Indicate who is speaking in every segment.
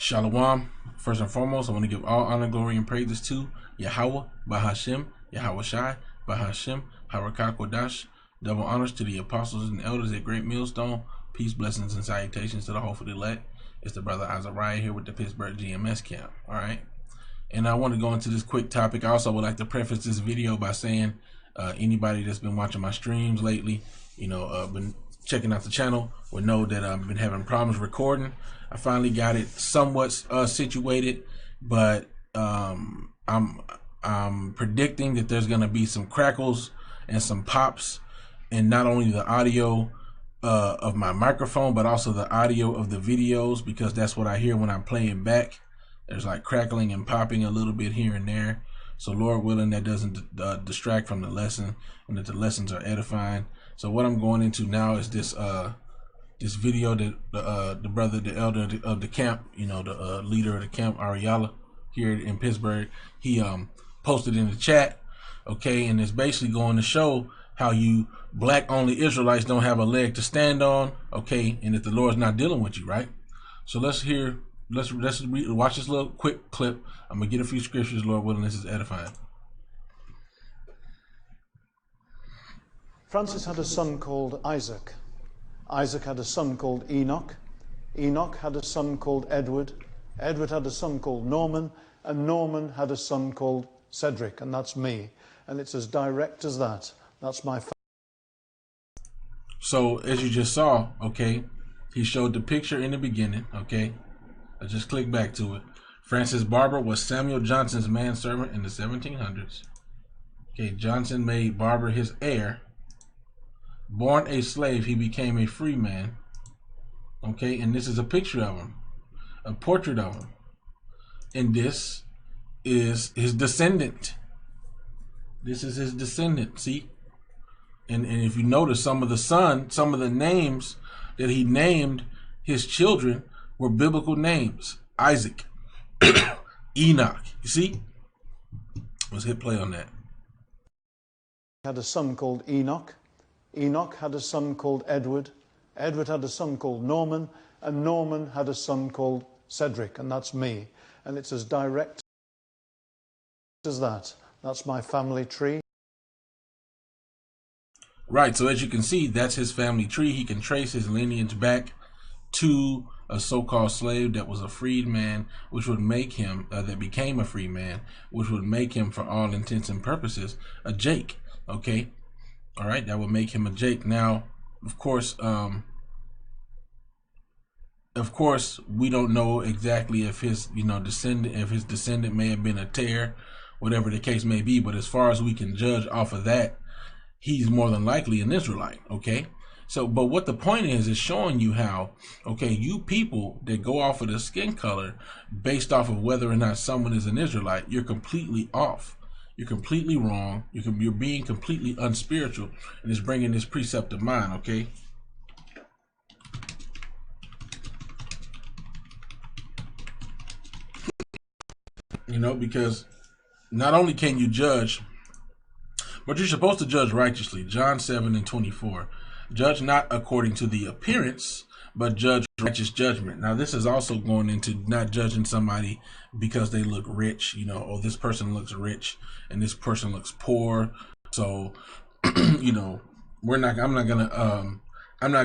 Speaker 1: Shalom. First and foremost, I want to give all honor, glory, and praises to Yahweh, Bahashem, Yahweh Shai, Bahashem, Harakah Kodash. Double honors to the apostles and elders at Great Millstone. Peace, blessings, and salutations to the hopeful elect. It's the brother Azariah here with the Pittsburgh GMS camp. All right. And I want to go into this quick topic. I also would like to preface this video by saying anybody that's been watching my streams lately, been checking out the channel, will know that I've been having problems recording. I finally got it somewhat situated, but I'm predicting that there's going to be some crackles and some pops in not only the audio of my microphone, but also the audio of the videos, because that's what I hear when I'm playing back. There's like crackling and popping a little bit here and there. So Lord willing, that doesn't distract from the lesson, and that the lessons are edifying. So what I'm going into now is this this video that the brother, the elder of the camp, the leader of the camp, Ariala, here in Pittsburgh, he posted in the chat, okay, and it's basically going to show how you black only Israelites don't have a leg to stand on, okay, and that the Lord's not dealing with you, right? So let's watch this little quick clip. I'm gonna get a few scriptures, Lord willing. This is edifying.
Speaker 2: Francis had a son called Isaac. Isaac had a son called Enoch. Enoch had a son called Edward. Edward had a son called Norman, and Norman had a son called Cedric, and that's me. And it's as direct as that. That's my family.
Speaker 1: So as you just saw, okay, he showed the picture in the beginning, okay. I just click back to it. Francis Barber was Samuel Johnson's manservant in the 1700s. Okay, Johnson made Barber his heir. Born a slave, he became a free man. Okay, and this is a picture of him, a portrait of him. And this is his descendant. This is his descendant, see? And if you notice, some of the names that he named his children were biblical names. Isaac, Enoch. You see? Let's hit play on that.
Speaker 2: Had a son called Enoch. Enoch had a son called Edward. Edward had a son called Norman, and Norman had a son called Cedric, and that's me. And it's as direct as that. That's my family tree.
Speaker 1: Right, so as you can see, that's his family tree. He can trace his lineage back to a so-called slave that was a freed man, which would make him, that became a free man, which would make him, for all intents and purposes, a Jake, okay? All right, that would make him a Jake. Now, of course, we don't know exactly if his, descendant may have been a Ter, whatever the case may be, but as far as we can judge off of that, he's more than likely an Israelite, okay? So, but what the point is showing you how, okay, you people that go off of the skin color based off of whether or not someone is an Israelite, you're completely off. You're completely wrong. You're being completely unspiritual, and it's bringing this precept of mine, okay? Because not only can you judge, but you're supposed to judge righteously. John 7:24. Judge not according to the appearance, but judge righteous judgment. Now, this is also going into not judging somebody because they look rich, oh, this person looks rich and this person looks poor. So, I'm not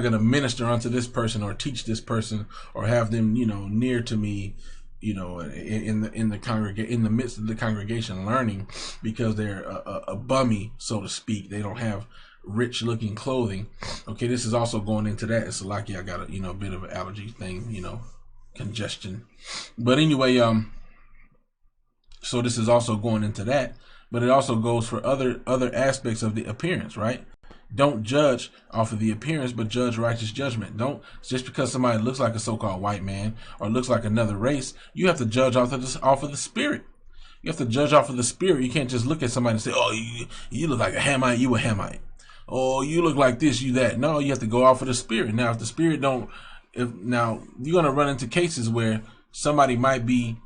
Speaker 1: gonna minister unto this person or teach this person or have them, near to me, in the midst of the congregation learning, because they're a bummy, so to speak. They don't have rich looking clothing. Okay, this is also going into that. It's like, I got a bit of an allergy thing, congestion. But anyway, so this is also going into that, but it also goes for other aspects of the appearance, right? Don't judge off of the appearance, but judge righteous judgment. Don't, just because somebody looks like a so-called white man or looks like another race, you have to judge off of the spirit. You have to judge off of the spirit. You can't just look at somebody and say, oh, you look like a Hamite, you a Hamite. Oh, you look like this, you that. No, you have to go off of the spirit. Now, if the spirit now you're going to run into cases where somebody might be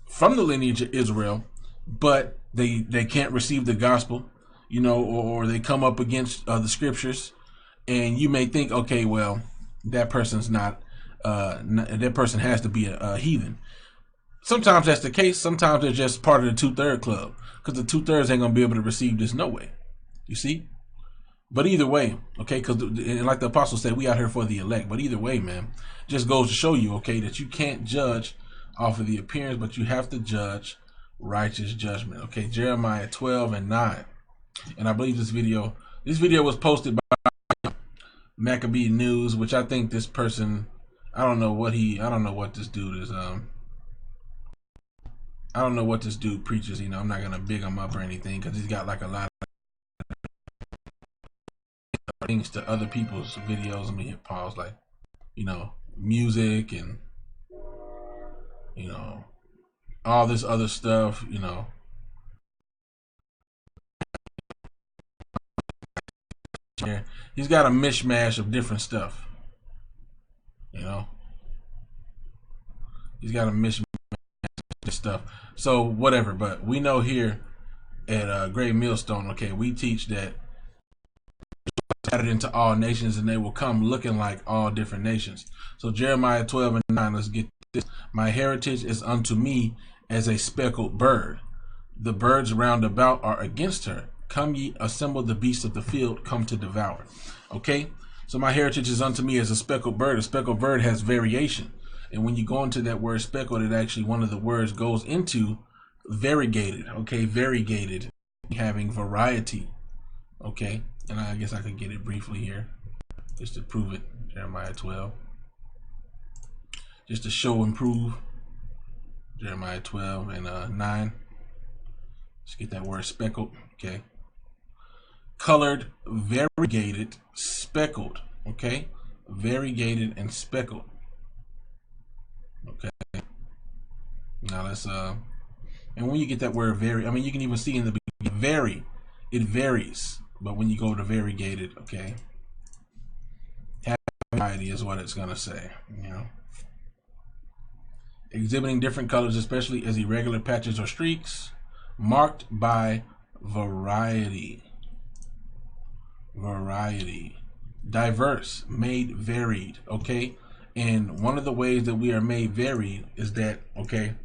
Speaker 1: from the lineage of Israel, but they can't receive the gospel, or they come up against the scriptures, and you may think, okay, well, that person's not, that person has to be a heathen. Sometimes that's the case. Sometimes they're just part of the 2/3 club, because the 2/3 ain't gonna be able to receive this no way. You see? But either way, okay, because like the apostle said, we out here for the elect. But either way, man, just goes to show you, okay, that you can't judge off of the appearance, but you have to judge righteous judgment. Okay, Jeremiah 12:9, and I believe this video was posted by Maccabee News, which I think this person, I don't know what this dude is. I don't know what this dude preaches. You know, I'm not gonna big him up or anything because he's got like a lot of things to other people's videos. Let me hit pause, like, you know, music and, you know, all this other stuff. You know, he's got a mishmash of different stuff. You know, he's got a mishmash of stuff. So whatever, but we know here at Great Millstone, okay, we teach that added into all nations, and they will come looking like all different nations. So Jeremiah 12:9, let's get this. My heritage is unto me as a speckled bird. The birds round about are against her. Come ye, assemble the beasts of the field, come to devour. Okay, so my heritage is unto me as a speckled bird. A speckled bird has variation. And when you go into that word speckled, it actually, one of the words goes into variegated. Okay, variegated, having variety. Okay, and I guess I could get it briefly here just to prove it. Jeremiah 12, just to show and prove. Jeremiah 12:9. Let's get that word speckled. Okay, colored, variegated, speckled. Okay, variegated and speckled. Okay, now let's and when you get that word vary, I mean, you can even see in the beginning, vary, it varies. But when you go to variegated, okay, variety is what it's gonna say. You know, exhibiting different colors, especially as irregular patches or streaks, marked by variety. Variety, diverse, made varied. Okay, and one of the ways that we are made varied is that, okay,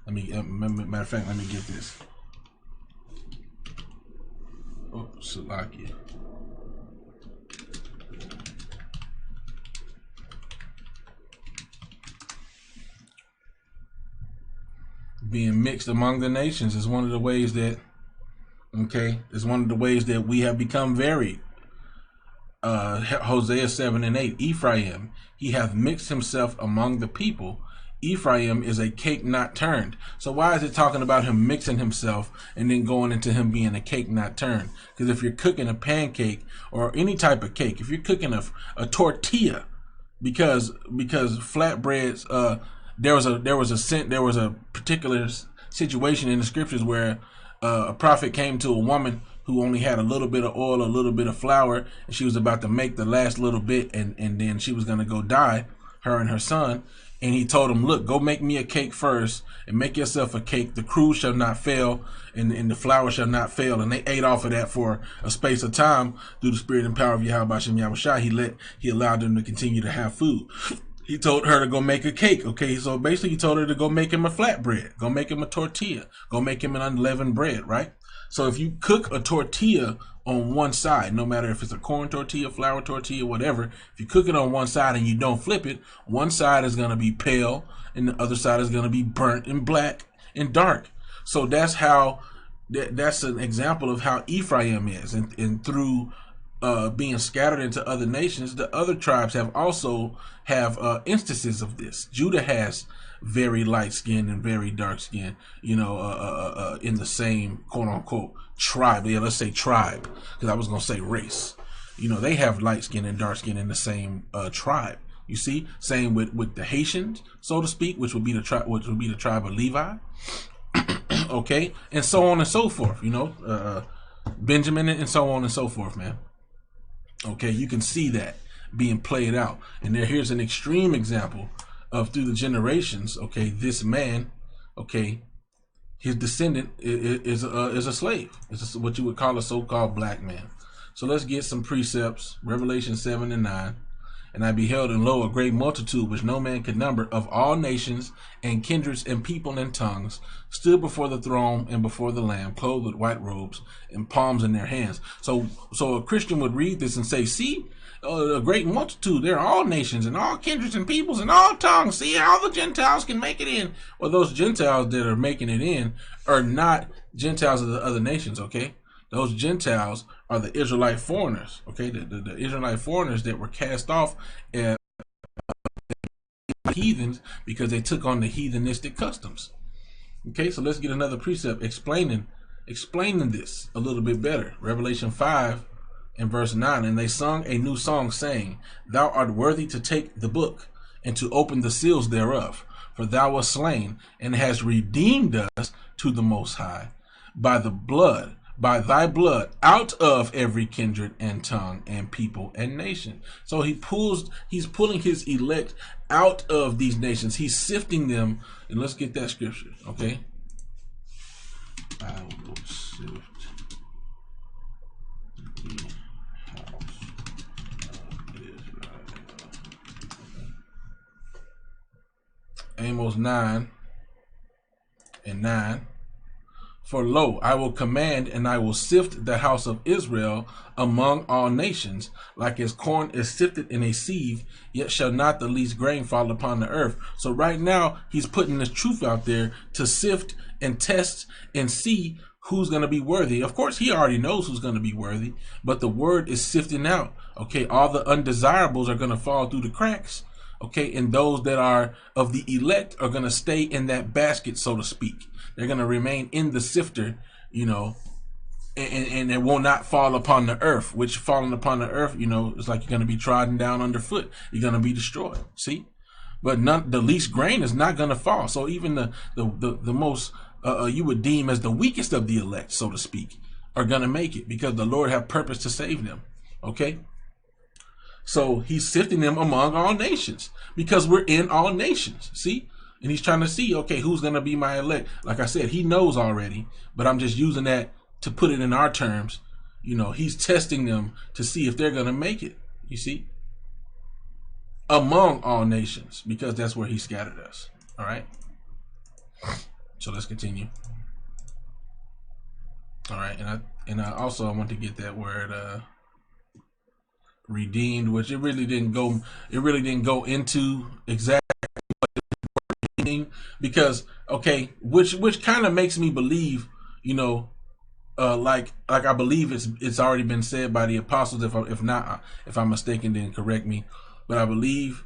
Speaker 1: let me matter of fact, let me get this. Oh, Salakia. Being mixed among the nations is one of the ways that, okay, is one of the ways that we have become varied. Hosea 7:8, Ephraim, he hath mixed himself among the people. Ephraim is a cake not turned. So why is it talking about him mixing himself and then going into him being a cake not turned? Because if you're cooking a pancake or any type of cake, if you're cooking a tortilla, because flatbreads, there was a particular situation in the scriptures where a prophet came to a woman who only had a little bit of oil, a little bit of flour, and she was about to make the last little bit, and then she was going to go die, her and her son. And he told him, look, go make me a cake first and make yourself a cake. The cruse shall not fail and the flour shall not fail. And they ate off of that for a space of time through the spirit and power of Yahweh Shem Yahushua. He allowed them to continue to have food. He told her to go make a cake. Okay, so basically he told her to go make him a flatbread. Go make him a tortilla. Go make him an unleavened bread, right? So if you cook a tortilla on one side, no matter if it's a corn tortilla, flour tortilla, whatever, if you cook it on one side and you don't flip it, one side is going to be pale and the other side is going to be burnt and black and dark. So that's how, that's an example of how Ephraim is. And through being scattered into other nations, the other tribes have also have instances of this. Judah has very light skin and very dark skin, you know, in the same quote unquote tribe. Yeah, let's say tribe, because I was gonna say race. You know, they have light skin and dark skin in the same tribe. You see, same with the Haitians, so to speak, which would be the tribe, of Levi. Okay, and so on and so forth. You know, Benjamin and so on and so forth, man. Okay, you can see that being played out, and here's an extreme example of through the generations. Okay, this man, okay, his descendant is a slave. It's what you would call a so-called black man. So let's get some precepts. Revelation 7 and 9, And I beheld, and lo, a great multitude, which no man could number, of all nations and kindreds and people and tongues, stood before the throne and before the Lamb, clothed with white robes and palms in their hands. So a Christian would read this and say, see, a great multitude, they're all nations and all kindreds and peoples and all tongues. See, all the Gentiles can make it in. Well, those Gentiles that are making it in are not Gentiles of the other nations, okay? Those Gentiles are the Israelite foreigners, okay? The Israelite foreigners that were cast off heathens because they took on the heathenistic customs. Okay, so let's get another precept explaining this a little bit better. Revelation 5 and verse 9. And they sung a new song, saying, Thou art worthy to take the book and to open the seals thereof. For thou wast slain and hast redeemed us to the Most High by thy blood, out of every kindred and tongue and people and nation. So he's pulling his elect out of these nations. He's sifting them. And let's get that scripture, okay? I will sift the house of Israel. Amos 9 and 9. For lo, I will command, and I will sift the house of Israel among all nations, like as corn is sifted in a sieve, yet shall not the least grain fall upon the earth. So right now, he's putting this truth out there to sift and test and see who's going to be worthy. Of course, he already knows who's going to be worthy, but the word is sifting out. Okay, all the undesirables are going to fall through the cracks. Okay, and those that are of the elect are going to stay in that basket, so to speak. They're going to remain in the sifter, you know, and it will not fall upon the earth, which falling upon the earth, you know, it's like you're going to be trodden down underfoot. You're going to be destroyed. See? But the least grain is not going to fall. So even the most, you would deem as the weakest of the elect, so to speak, are going to make it because the Lord have purpose to save them. Okay? So he's sifting them among all nations because we're in all nations. See? And he's trying to see, okay, who's going to be my elect? Like I said, he knows already, but I'm just using that to put it in our terms. You know, he's testing them to see if they're going to make it. You see? Among all nations, because that's where he scattered us. All right? So let's continue. All right. And I also I want to get that word redeemed, which it really didn't go into exactly because okay, which kind of makes me believe, you know, like I believe it's already been said by the apostles. If I'm mistaken, then correct me. But I believe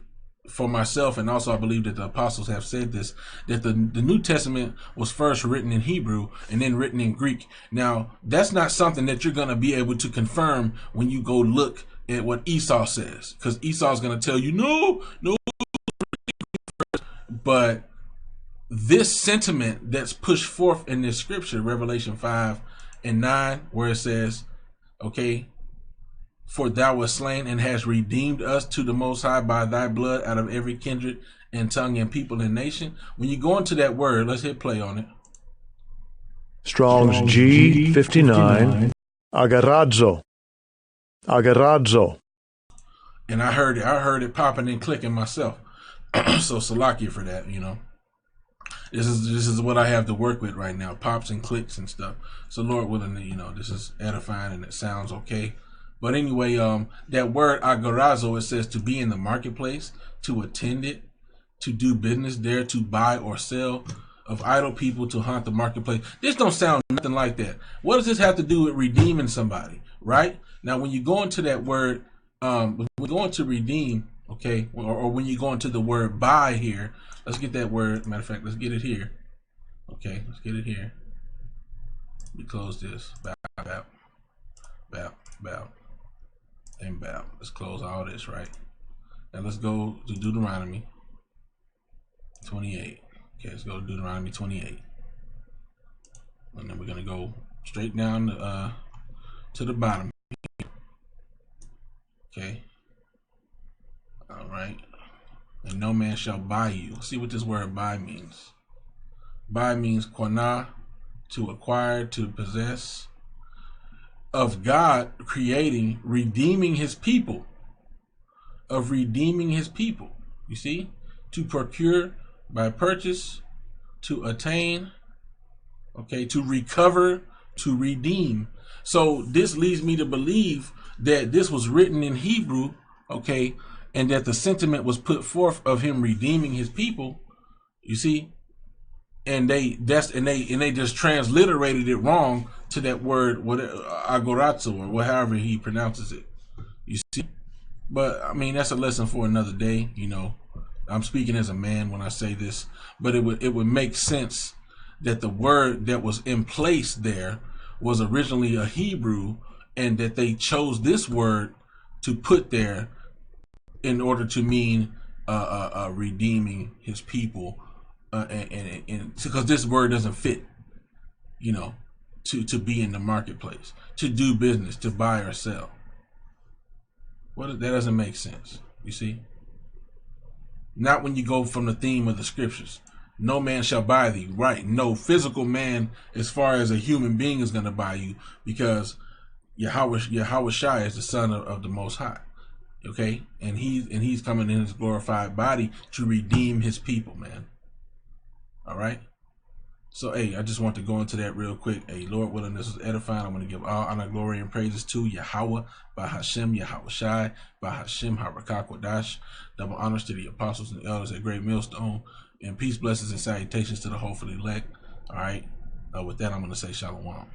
Speaker 1: for myself, and also I believe that the apostles have said this, that the New Testament was first written in Hebrew and then written in Greek. Now that's not something that you're going to be able to confirm when you go look at what Esau says, because Esau is going to tell you no. But this sentiment that's pushed forth in this scripture, Revelation 5 and 9, where it says, okay, for thou wast slain and hast redeemed us to the Most High by thy blood out of every kindred and tongue and people and nation. When you go into that word, let's hit play on it.
Speaker 3: Strong's G59, agarazzo.
Speaker 1: And I heard it popping and clicking myself. So Salakia for that, you know. This is what I have to work with right now, pops and clicks and stuff. So Lord willing, you know, this is edifying and it sounds okay. But anyway, that word agarazo, it says to be in the marketplace, to attend it, to do business there, to buy or sell, of idle people, to haunt the marketplace. This don't sound nothing like that. What does this have to do with redeeming somebody, right? Now, when you go into that word, when we're going to redeem, okay, or when you go into the word buy here, let's get that word. Matter of fact, let's get it here. Okay, let's get it here. We close this. Bow, and bow. Let's close all this, right? Now let's go to Deuteronomy 28. Okay, let's go to Deuteronomy 28. And then we're going to go straight down to the bottom. Okay. All right. And no man shall buy you. See what this word buy means. Buy means quana, to acquire, to possess. Of God creating, redeeming his people. of redeeming his people. You see? To procure by purchase, to attain, okay, to recover, to redeem. So this leads me to believe that this was written in Hebrew, okay, and that the sentiment was put forth of him redeeming his people. You see? And they just transliterated it wrong to that word, what agorazo, or however he pronounces it. You see? But I mean, that's a lesson for another day. You know, I'm speaking as a man when I say this, but it would make sense that the word that was in place there was originally a Hebrew, and that they chose this word to put there in order to mean redeeming his people, and because this word doesn't fit, you know, to be in the marketplace, to do business, to buy or sell. That doesn't make sense. You see, not when you go from the theme of the scriptures. No man shall buy thee. Right? No physical man, as far as a human being, is going to buy you, because Yahweh Shai is the son of the Most High. Okay, and he's coming in his glorified body to redeem his people, man. All right. So, hey, I just want to go into that real quick. Hey, Lord willing, this is edifying. I want to give all honor, glory, and praises to Yahweh, by Hashem, Yahweh Shai, by Hashem, Harakah Kodash. Double honors to the apostles and the elders at Great Millstone. And peace, blessings, and salutations to the hopefully elect. All right. With that, I'm going to say shalom.